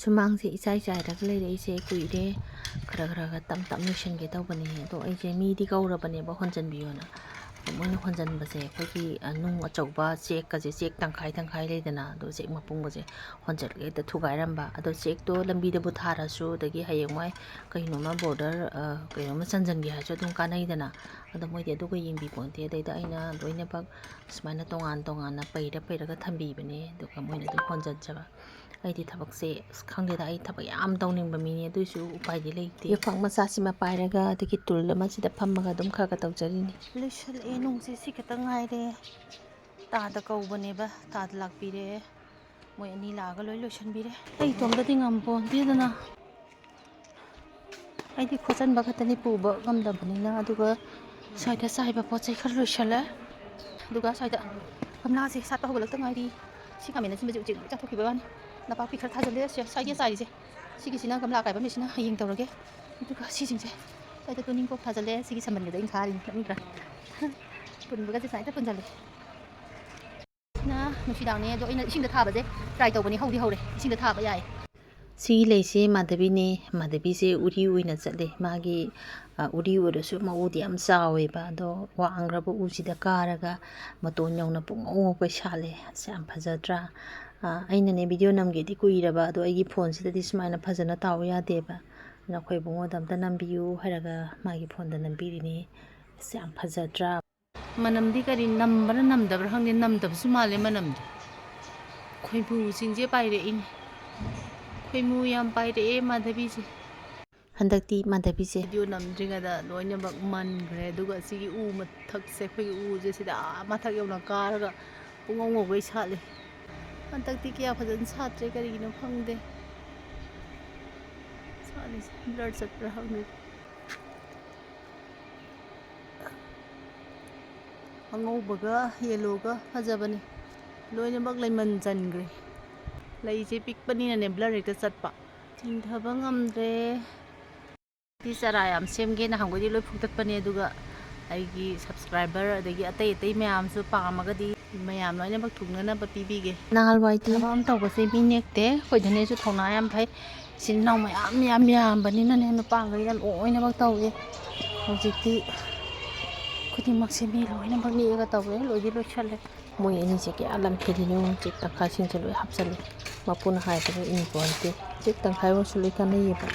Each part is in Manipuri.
ꯁꯨꯃꯥꯡꯁꯦ ꯏꯆꯥꯏ ꯆꯥꯏꯔꯒ ꯂꯩꯔꯛꯏꯁꯦ ꯀꯨꯏꯔꯦ ꯈꯔ ꯇꯝ ꯂꯣꯏꯁꯟꯒꯦ ꯇꯧꯕꯅꯦ ꯑꯗꯣ ꯑꯩꯁꯦ ꯃꯤꯗꯤ ꯀꯧꯔꯕꯅꯦꯕ ꯍꯣꯟꯖꯟꯕꯤꯌꯣꯅ ꯑꯗꯣ ꯃꯣꯏꯅ ꯍꯣꯟꯖꯟꯕꯁꯦ ꯑꯩꯈꯣꯏꯒꯤ ꯅꯨꯡ ꯑꯆꯧꯕ ꯆꯦꯛꯀꯁꯦ ꯆꯦꯛ ꯇꯪꯈꯥꯏ ꯂꯩꯗꯅ ꯑꯗꯣ ꯆꯦꯛ ꯃꯄꯨꯝꯒꯁꯦ ꯍꯣꯟꯖꯜꯂꯒ ꯍꯦꯛꯇ ꯊꯨꯒꯥꯏꯔꯝꯕ ꯑꯗꯣ ꯆꯦꯛꯇꯣ ꯂꯝꯕꯤꯗꯕꯨ ꯊꯥꯔꯁꯨ ꯑꯗꯒꯤ ꯍꯌꯦꯡꯋꯥꯏ ꯀꯩꯅꯣꯝꯃ ꯕꯣꯔꯗꯔ ꯀꯩꯅꯣꯝꯃ ꯆꯟꯖꯟꯒꯦ ꯍꯥꯏꯔꯁꯨ ꯑꯗꯨꯝ ꯀꯥꯟꯅꯩꯗꯅ ꯑꯗꯣ ꯃꯣꯏꯗꯤ ꯑꯗꯨꯒ ꯌꯦꯡꯕꯤꯄꯣꯟꯇꯦ ꯑꯗꯩꯗ ꯑꯩꯅ ꯂꯣꯏꯅꯃꯛ ꯁꯨꯃꯥꯏꯅ ꯇꯣꯉꯥꯟꯅ ꯄꯩꯔꯒ ꯊꯝꯕꯤꯕꯅꯦ ꯑꯗꯨꯒ ꯃꯣꯏꯅ ꯑꯗꯨꯝ ꯍꯣꯟꯖꯟꯖꯕ ꯑꯩꯗꯤ ꯊꯕꯛꯁꯦ ꯈꯪꯗꯦꯗ ꯑꯩ ꯊꯕꯛ ꯌꯥꯝ ꯇꯧꯅꯤꯡꯕ ꯃꯤꯅꯦ ꯑꯗꯨꯏꯁꯨ ꯎꯄꯥꯏꯗꯤ ꯂꯩꯇꯦ ꯌꯣꯠꯄꯥꯛ ꯃꯆꯥꯁꯤꯃ ꯄꯥꯏꯔꯒ ꯑꯗꯒꯤ ꯇꯨꯜ ꯑꯃꯁꯤꯗ ꯐꯝꯃꯒ ꯑꯗꯨꯝ ꯈꯔ ꯇꯧꯖꯔꯤꯅꯤ ꯂꯣꯏꯁꯜꯂꯛꯑꯦ ꯅꯨꯡꯁꯦ ꯁꯤ ꯈꯛꯇꯪ ꯉꯥꯏꯔꯦ ꯇꯥꯗ ꯀꯧꯕꯅꯦꯕ ꯇꯥꯗ ꯂꯥꯛꯄꯤꯔꯦ ꯃꯣꯏ ꯑꯅꯤ ꯂꯥꯛꯑꯒ ꯂꯣꯏ ꯂꯣꯏꯁꯟꯕꯤꯔꯦ ꯑꯩ ꯏꯇꯣꯝꯗꯗꯤ ꯉꯝꯄꯣꯟꯇꯦꯗꯅ ꯑꯩꯗꯤ ꯈꯣꯠꯆꯟꯕ ꯈꯛꯇꯅꯤ ꯄꯨꯕ ꯉꯝꯗꯕꯅꯤꯅ ꯑꯗꯨꯒ ꯁ꯭ꯋꯥꯏꯗ ꯆꯥꯏꯕ ꯄꯣꯠ ꯆꯩ ꯈꯔ ꯂꯣꯏꯁꯜꯂꯦ ꯑꯗꯨꯒ ꯁ꯭ꯋꯥꯏꯗ ꯒꯝꯂꯥꯁꯦ ꯁꯥꯠꯄ ꯍꯧꯒꯠꯂꯛꯇ ꯉꯥꯏꯔꯤ ꯁꯤ ꯈꯥꯃꯦꯟ ꯑꯁꯤꯟꯕꯁꯦ ꯎꯆꯦꯛ ꯂꯣꯏ ꯆꯥꯊꯣꯛꯈꯤꯕ ꯋꯥꯅꯤ ꯅꯄꯥꯛꯄꯤ ꯈꯔ ꯊꯥꯖꯜꯂꯦ ꯁ꯭ꯋꯥꯏꯗ ꯆꯥꯏꯔꯤꯁꯦ ꯁꯤꯒꯤꯁꯤꯅ ꯒꯝꯂꯥ ꯀꯥꯏꯕ ꯃꯤꯁꯤꯅ ꯍꯌꯦꯡ ꯇꯧꯔꯒꯦ ꯑꯗꯨꯒ ꯁꯤꯁꯤꯡꯁꯦ ꯁ꯭ꯋꯥꯏꯗ ꯇꯨꯅꯤꯡꯈꯣꯛ ꯊꯥꯖꯜꯂꯦ ꯁꯤꯒꯤ ꯁꯝꯕꯟꯒꯗ ꯑꯩꯅ ꯈꯥꯔꯤꯅꯤ ꯈꯪꯗ꯭ꯔꯥ ꯄꯨꯟꯕꯒꯁꯦ ꯁꯨꯃꯥꯏꯅ ꯄꯨꯟꯁꯤꯜꯂꯦ ꯁꯤꯅ ꯅꯨꯡꯁꯤꯗꯥꯡꯅꯦ ꯑꯗꯣ ꯑꯩꯅ ꯏꯁꯤꯡꯗ ꯊꯥꯕꯁꯦ ꯇ꯭ꯔꯥꯏ ꯇꯧꯕꯅꯤ ꯍꯧꯔꯦ ꯏꯁꯤꯡꯗ ꯊꯥꯕ ꯌꯥꯏ ꯁꯤꯒꯤ ꯂꯩꯁꯦ ꯃꯥꯙꯕꯤꯅꯦ ꯃꯥꯙꯕꯤꯁꯦ ꯎꯔꯤ ꯑꯣꯏꯅ ꯆꯠꯂꯦ ꯃꯥꯒꯤ ꯎꯔꯤ ꯑꯣꯏꯔꯁꯨ ꯃꯎꯗꯤ ꯌꯥꯝ ꯆꯥꯎꯋꯦꯕ ꯑꯗꯣ ꯋꯥꯡꯈ꯭ꯔꯕ ꯎꯁꯤꯗ ꯀꯥꯔꯒ ꯃꯇꯣꯟ ꯌꯧꯅ ꯄꯨꯡꯉꯧꯉꯧꯒꯩ ꯁꯥꯠꯂꯦ ꯑꯁ ꯌꯥꯝ ꯐꯖꯗ꯭ꯔꯥ ꯑꯩꯅꯅꯦ ꯚꯤꯗꯤꯑꯣ ꯅꯝꯒꯦꯗꯤ ꯀꯨꯏꯔꯕ ꯑꯗꯣ ꯑꯩꯒꯤ ꯐꯣꯟꯁꯤꯗꯗꯤ ꯁꯨꯃꯥꯏꯅ ꯐꯖꯅ ꯇꯥꯎ ꯌꯥꯗꯦꯕ ꯑꯗꯨꯅ ꯑꯩꯈꯣꯏ ꯏꯕꯨꯡꯉꯣꯗ ꯑꯝꯇ ꯅꯝꯕꯤꯌꯨ ꯍꯥꯏꯔꯒ ꯃꯥꯒꯤ ꯐꯣꯟꯗ ꯅꯝꯕꯤꯔꯤꯅꯤ ꯑꯁ ꯌꯥꯝ ꯐꯖꯗ꯭ꯔꯥ ꯃꯅꯝꯗꯤ ꯀꯔꯤ ꯅꯝꯕ꯭ꯔꯥ ꯅꯝꯗꯕ꯭ꯔꯥ ꯈꯪꯗꯦ ꯅꯝꯗꯕꯁꯨ ꯃꯥꯜꯂꯦ ꯃꯅꯝꯗꯣ ꯈꯣꯏꯃꯨꯁꯤꯡꯁꯦ ꯄꯥꯏꯔꯛꯏꯅꯤ ꯈꯣꯏꯃꯨ ꯌꯥꯝ ꯄꯥꯏꯔꯛꯑꯦ ꯃꯥꯙꯕꯤꯁꯦ ꯍꯟꯗꯛꯇꯤ ꯃꯥꯙꯕꯤꯁꯦ ꯚꯤꯗꯤꯑꯣ ꯅꯝꯗ꯭ꯔꯤꯉꯩꯗ ꯂꯣꯏꯅꯃꯛ ꯃꯟꯈ꯭ꯔꯦ ꯑꯗꯨꯒ ꯑꯁꯤꯒꯤ ꯎ ꯃꯊꯛꯁꯦ ꯑꯩꯈꯣꯏꯒꯤ ꯎꯁꯦ ꯁꯤꯗ ꯃꯊꯛ ꯌꯧꯅ ꯀꯥꯔꯒ ꯄꯨꯡꯉꯧꯉꯧꯒꯩ ꯁꯥꯠꯂꯦ ꯍꯟꯗꯛꯇꯤ ꯀꯌꯥ ꯐꯖꯅ ꯁꯥꯠꯇ꯭ꯔꯦ ꯀꯔꯤꯒꯤꯅꯣ ꯈꯪꯗꯦ ꯁꯥꯠꯂꯤꯁꯦ ꯕ꯭ꯂꯔ ꯆꯠꯄ꯭ꯔꯥ ꯈꯪꯗꯦ ꯑꯉꯧꯕꯒ ꯌꯦꯜꯂꯣꯒ ꯐꯖꯕꯅꯤ ꯂꯣꯏꯅꯃꯛ ꯂꯩꯃꯟ ꯆꯟꯈ꯭ꯔꯦ ꯂꯩꯁꯦ ꯄꯤꯛꯄꯅꯤꯅꯅꯦ ꯕ꯭ꯂꯔ ꯍꯦꯛꯇ ꯆꯠꯄ ꯆꯤꯡꯊꯕ ꯉꯝꯗ꯭ꯔꯦ ꯁꯤ ꯆꯔꯥ ꯌꯥꯝ ꯁꯦꯝꯒꯦ ꯅꯍꯥꯟꯈꯩꯗꯤ ꯂꯣꯏ ꯐꯨꯛꯇꯠꯄꯅꯦ ꯑꯗꯨꯒ ꯑꯩꯒꯤ ꯁꯕꯁꯀ꯭ꯔꯥꯏꯕꯔ ꯑꯗꯒꯤ ꯑꯇꯩ ꯃꯌꯥꯝꯁꯨ ꯄꯥꯝꯃꯒꯗꯤ ꯃꯌꯥꯝ ꯂꯣꯏꯅꯃꯛ ꯊꯨꯡꯅꯅꯕ ꯄꯤꯕꯤꯒꯦ ꯅꯍꯥꯟꯋꯥꯏꯗꯤ ꯊꯕꯛ ꯑꯃ ꯇꯧꯕꯁꯦ ꯃꯤ ꯅꯦꯛꯇꯦ ꯑꯩꯈꯣꯏꯗꯅꯦꯁꯨ ꯊꯧꯅꯥ ꯌꯥꯝ ꯐꯩ ꯏꯆꯤꯟ ꯏꯅꯥꯎ ꯃꯌꯥꯝ ꯌꯥꯝꯕꯅꯤꯅꯅꯦ ꯅꯨꯄꯥꯈꯩꯅ ꯂꯣꯏꯅꯃꯛ ꯇꯧꯋꯦ ꯍꯧꯖꯤꯛꯇꯤ ꯈꯨꯗꯤꯡꯃꯛꯁꯦ ꯃꯤ ꯂꯣꯏꯅꯃꯛ ꯅꯦꯛꯑꯒ ꯇꯧꯋꯦ ꯂꯣꯏꯗꯤ ꯂꯣꯏꯁꯜꯂꯦ ꯃꯣꯏ ꯑꯅꯤꯁꯦ ꯀꯌꯥ ꯂꯝ ꯍꯦꯜꯂꯤꯅꯣ ꯆꯦꯛ ꯇꯪꯈꯥꯏꯁꯤꯡꯁꯦ ꯂꯣꯏ ꯍꯥꯞꯆꯜꯂꯦ ꯃꯄꯨꯅ ꯍꯥꯏꯕꯗ ꯏꯟꯄꯣꯟꯇꯦ ꯆꯦꯛ ꯇꯪꯈꯥꯏ ꯑꯣꯏꯔꯁꯨ ꯂꯣꯏ ꯀꯥꯟꯅꯩꯌꯦꯕ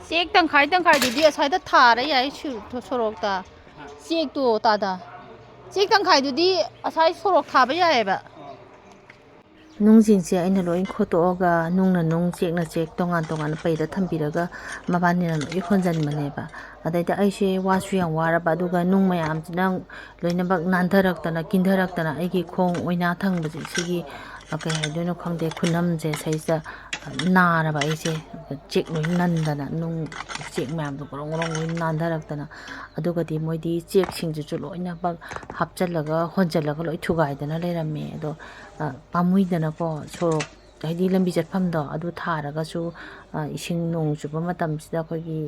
ꯆꯦꯛ ꯇꯪꯈꯥꯏꯗꯨꯗꯤ ꯑꯁ꯭ꯋꯥꯏꯗ ꯊꯥꯔ ꯌꯥꯏ ꯁꯣꯔꯣꯛꯇ ꯆꯦꯛꯇꯣ ꯇꯥꯗ ꯆꯦꯛ ꯇꯪꯈꯥꯏꯗꯨꯗꯤ ꯑꯁ꯭ꯋꯥꯏ ꯁꯣꯔꯣꯛ ꯊꯥꯕ ꯌꯥꯏꯑꯕ ꯅꯨꯡꯁꯤꯡꯁꯦ ꯑꯩꯅ ꯂꯣꯏ ꯈꯣꯠꯇꯣꯛꯑꯒ ꯅꯨꯡꯅ ꯅꯨꯡ ꯆꯦꯛꯅ ꯆꯦꯛ ꯇꯣꯉꯥꯟꯅ ꯄꯩꯔ ꯊꯝꯕꯤꯔꯒ ꯃꯕꯥꯅꯤꯅ ꯂꯣꯏ ꯍꯣꯟꯖꯟꯕꯅꯦꯕ ꯑꯗꯩꯗ ꯑꯩꯁꯦ ꯋꯥꯁꯨ ꯌꯥꯝ ꯋꯥꯔꯕ ꯑꯗꯨꯒ ꯅꯨꯡ ꯃꯌꯥꯝꯁꯤꯅ ꯂꯣꯏꯅꯃꯛ ꯅꯥꯟꯊꯔꯛꯇꯅ ꯀꯤꯟꯊꯔꯛꯇꯅ ꯑꯩꯒꯤ ꯈꯣꯡ ꯑꯣꯏꯅꯥ ꯊꯪꯕꯁꯦ ꯁꯤꯒꯤ ꯀꯩ ꯍꯥꯏꯗꯣꯏꯅꯣ ꯈꯪꯗꯦ ꯈꯨꯅꯝꯁꯦ ꯁꯩꯁꯤꯗ ꯅꯥꯔꯕ ꯑꯩꯁꯦ ꯆꯦꯛ ꯂꯣꯏ ꯅꯟꯗꯅ ꯅꯨꯡ ꯆꯦꯛ ꯃꯌꯥꯝꯗꯣ ꯒꯣꯔꯣꯡ ꯂꯣꯏ ꯅꯥꯟꯊꯔꯛꯇꯅ ꯑꯗꯨꯒꯗꯤ ꯃꯣꯏꯗꯤ ꯆꯦꯛꯁꯤꯡꯁꯤꯁꯨ ꯂꯣꯏꯅꯃꯛ ꯍꯥꯞꯆꯜꯂꯒ ꯍꯣꯟꯖꯜꯂꯒ ꯂꯣꯏ ꯊꯨꯒꯥꯏꯗꯅ ꯂꯩꯔꯝꯃꯦ ꯑꯗꯣ ꯄꯥꯝꯃꯨꯏꯗꯅꯀꯣ ꯁꯣꯔꯣꯛ ꯍꯥꯏꯗꯤ ꯂꯝꯕꯤ ꯆꯠꯐꯝꯗꯣ ꯑꯗꯨ ꯊꯥꯔꯒꯁꯨ ꯏꯁꯤꯡ ꯅꯣꯡ ꯆꯨꯕ ꯃꯇꯝꯁꯤꯗ ꯑꯩꯈꯣꯏꯒꯤ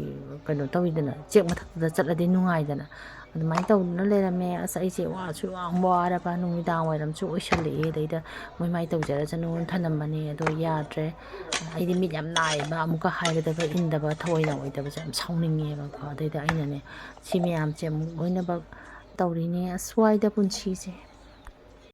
ꯀꯩꯅꯣ ꯇꯧꯋꯤꯗꯅ ꯆꯦꯛ ꯃꯊꯛꯇꯨꯗ ꯆꯠꯂꯗꯤ ꯅꯨꯡꯉꯥꯏꯗꯅ ꯑꯗꯨꯃꯥꯏꯅ ꯇꯧꯗꯅ ꯂꯩꯔꯝꯃꯦ ꯑꯁ ꯑꯩꯁꯦ ꯋꯥꯁꯨ ꯌꯥꯝ ꯋꯥꯔꯕ ꯅꯨꯃꯤꯗꯥꯡ ꯋꯥꯏꯔꯝꯁꯨ ꯑꯣꯏꯁꯜꯂꯛꯑꯦ ꯑꯗꯩꯗ ꯃꯣꯏ ꯃꯥꯏ ꯇꯧꯖꯔꯁꯅꯨꯅ ꯊꯅꯝꯕꯅꯦ ꯑꯗꯣ ꯌꯥꯗ꯭ꯔꯦ ꯑꯩꯗꯤ ꯃꯤꯠ ꯌꯥꯝ ꯅꯥꯏꯌꯦꯕ ꯑꯃꯨꯛꯀ ꯍꯥꯏꯕꯗꯒ ꯏꯟꯗꯕ ꯊꯑꯣꯏ ꯅꯥꯑꯣꯏꯗꯕꯁꯦ ꯌꯥꯝ ꯁꯥꯎꯅꯤꯡꯉꯦꯕꯀꯣ ꯑꯗꯩꯗ ꯑꯩꯅꯅꯦ ꯁꯤ ꯃꯌꯥꯝꯁꯦ ꯑꯃꯨꯛ ꯂꯣꯏꯅꯃꯛ ꯇꯧꯔꯤꯅꯦ ꯑꯁ ꯋꯥꯏꯗ ꯄꯨꯟꯁꯤꯁꯦ